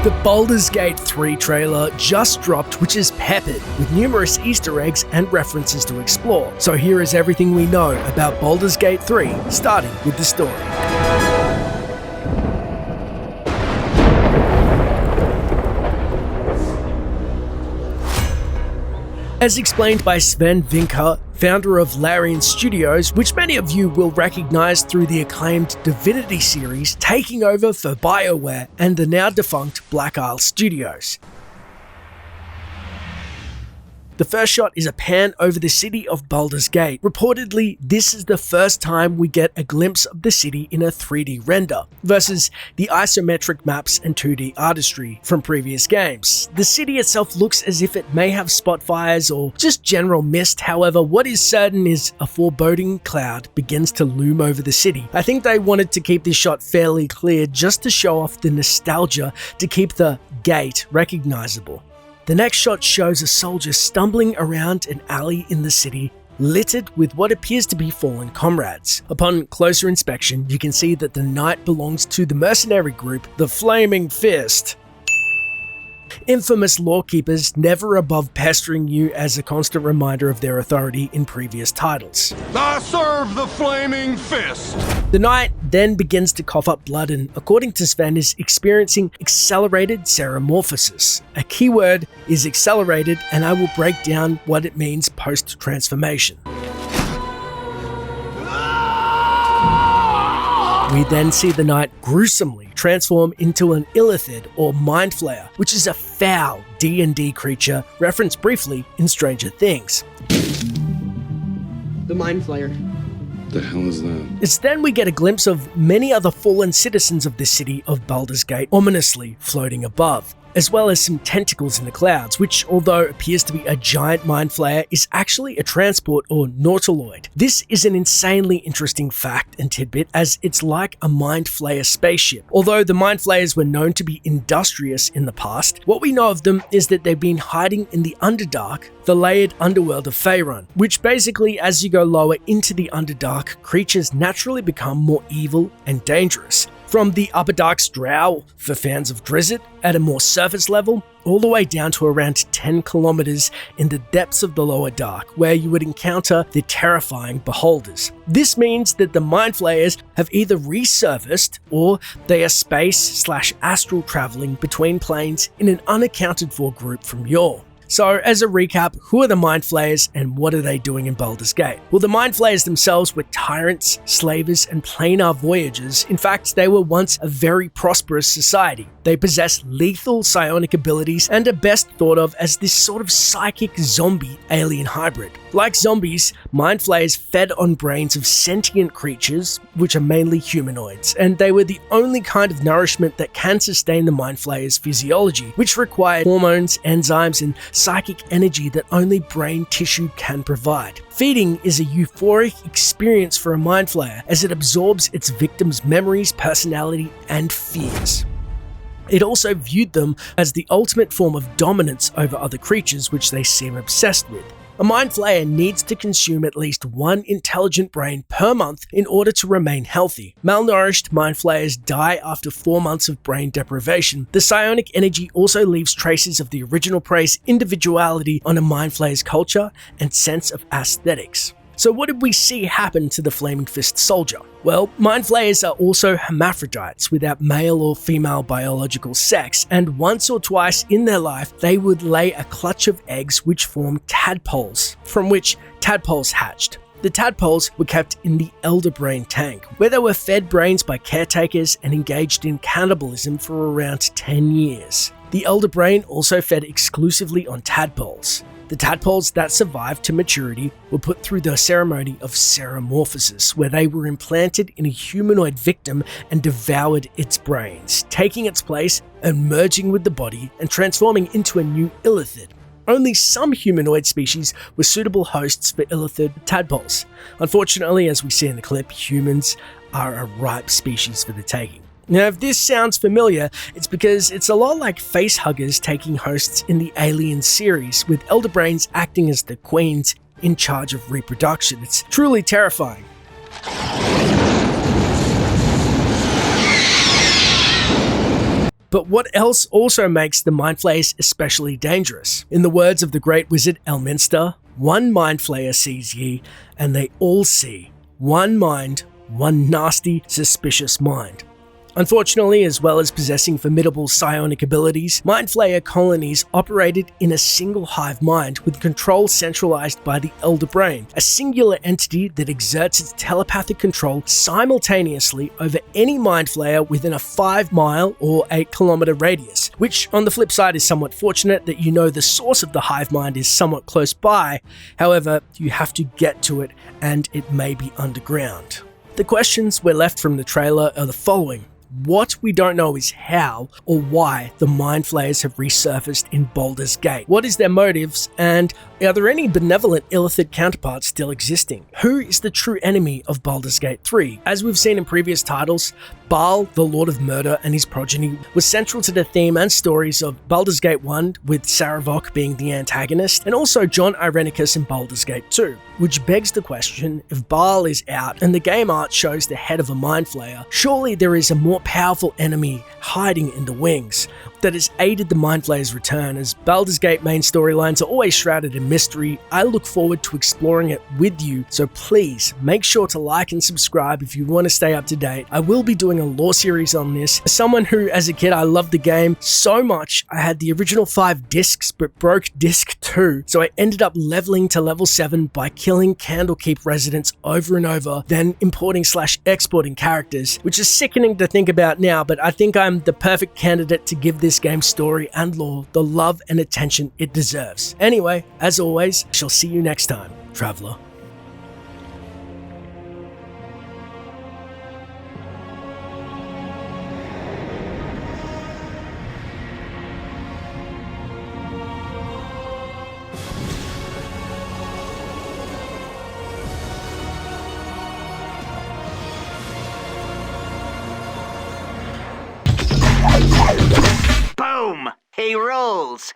The Baldur's Gate 3 trailer just dropped, which is peppered with numerous Easter eggs and references to explore. So here is everything we know about Baldur's Gate 3, starting with the story. As explained by Sven Vinker, founder of Larian Studios, which many of you will recognize through the acclaimed Divinity series, taking over for BioWare and the now defunct Black Isle Studios. The first shot is a pan over the city of Baldur's Gate. Reportedly, this is the first time we get a glimpse of the city in a 3D render, versus the isometric maps and 2D artistry from previous games. The city itself looks as if it may have spot fires or just general mist. However, what is certain is a foreboding cloud begins to loom over the city. I think they wanted to keep this shot fairly clear just to show off the nostalgia to keep the gate recognizable. The next shot shows a soldier stumbling around an alley in the city, littered with what appears to be fallen comrades. Upon closer inspection, you can see that the knight belongs to the mercenary group, the Flaming Fist. Infamous lawkeepers, never above pestering you as a constant reminder of their authority in previous titles. I serve the Flaming Fist! The knight then begins to cough up blood and, according to Sven, is experiencing accelerated seramorphosis. A key word is accelerated, and I will break down what it means post-transformation. We then see the knight gruesomely transform into an illithid or mind flayer, which is a foul D&D creature referenced briefly in Stranger Things. The mind flayer. The hell is that? It's then we get a glimpse of many other fallen citizens of the city of Baldur's Gate ominously floating above, as well as some tentacles in the clouds, which, although appears to be a giant mind flayer, is actually a transport or nautiloid. This is an insanely interesting fact and tidbit, as it's like a mind flayer spaceship. Although the mind flayers were known to be industrious in the past, what we know of them is that they've been hiding in the Underdark, the layered underworld of Faerun, which basically, as you go lower into the Underdark, creatures naturally become more evil and dangerous. From the Upper Dark's Drow, for fans of Drizzt, at a more surface level, all the way down to around 10 kilometers in the depths of the Lower Dark, where you would encounter the terrifying Beholders. This means that the Mind Flayers have either resurfaced, or they are space/astral traveling between planes in an unaccounted for group from yore. So, as a recap, who are the Mind Flayers and what are they doing in Baldur's Gate? Well, the Mind Flayers themselves were tyrants, slavers, and planar voyagers. In fact, they were once a very prosperous society. They possess lethal psionic abilities and are best thought of as this sort of psychic zombie alien hybrid. Like zombies, Mind Flayers fed on brains of sentient creatures, which are mainly humanoids, and they were the only kind of nourishment that can sustain the Mind Flayers' physiology, which required hormones, enzymes, and psychic energy that only brain tissue can provide. Feeding is a euphoric experience for a Mind Flayer, as it absorbs its victims' memories, personality, and fears. It also viewed them as the ultimate form of dominance over other creatures, which they seem obsessed with. A Mind Flayer needs to consume at least one intelligent brain per month in order to remain healthy. Malnourished Mind Flayers die after 4 months of brain deprivation. The psionic energy also leaves traces of the original prey's individuality on a Mind Flayer's culture and sense of aesthetics. So what did we see happen to the Flaming Fist soldier? Well, Mind Flayers are also hermaphrodites without male or female biological sex, and once or twice in their life, they would lay a clutch of eggs which formed tadpoles, from which tadpoles hatched. The tadpoles were kept in the Elder Brain tank, where they were fed brains by caretakers and engaged in cannibalism for around 10 years. The Elder Brain also fed exclusively on tadpoles. The tadpoles that survived to maturity were put through the ceremony of seramorphosis, where they were implanted in a humanoid victim and devoured its brains, taking its place and merging with the body and transforming into a new illithid. Only some humanoid species were suitable hosts for illithid tadpoles. Unfortunately, as we see in the clip, humans are a ripe species for the taking. Now, if this sounds familiar, it's because it's a lot like facehuggers taking hosts in the Alien series, with Elder Brains acting as the queens in charge of reproduction. It's truly terrifying. But what else also makes the mind flayers especially dangerous? In the words of the great wizard Elminster, one mind flayer sees ye, and they all see. One mind, one nasty, suspicious mind. Unfortunately, as well as possessing formidable psionic abilities, Mind Flayer colonies operated in a single hive mind with control centralized by the Elder Brain, a singular entity that exerts its telepathic control simultaneously over any Mind Flayer within a 5-mile or 8-kilometer radius, which on the flip side is somewhat fortunate that you know the source of the hive mind is somewhat close by. However, you have to get to it and it may be underground. The questions we're left from the trailer are the following. What we don't know is how or why the Mind Flayers have resurfaced in Baldur's Gate. What is their motives, and are there any benevolent Illithid counterparts still existing? Who is the true enemy of Baldur's Gate 3? As we've seen in previous titles, Baal, the Lord of Murder, and his progeny was central to the theme and stories of Baldur's Gate 1, with Saravok being the antagonist, and also John Irenicus in Baldur's Gate 2. Which begs the question, if Baal is out and the game art shows the head of a Mind Flayer, surely there is a more powerful enemy hiding in the wings that has aided the Mind Flayer's return. As Baldur's Gate main storylines are always shrouded in mystery, I look forward to exploring it with you, so please make sure to like and subscribe if you want to stay up to date. I will be doing a lore series on this. As someone who, as a kid, I loved the game so much, I had the original 5 discs but broke disc 2, so I ended up leveling to level 7 by killing Candlekeep residents over and over, then importing/exporting characters, which is sickening to think about now, but I think I'm the perfect candidate to give this game's story and lore the love and attention it deserves. Anyway, as always, I shall see you next time, Traveler. Boom! He rolls!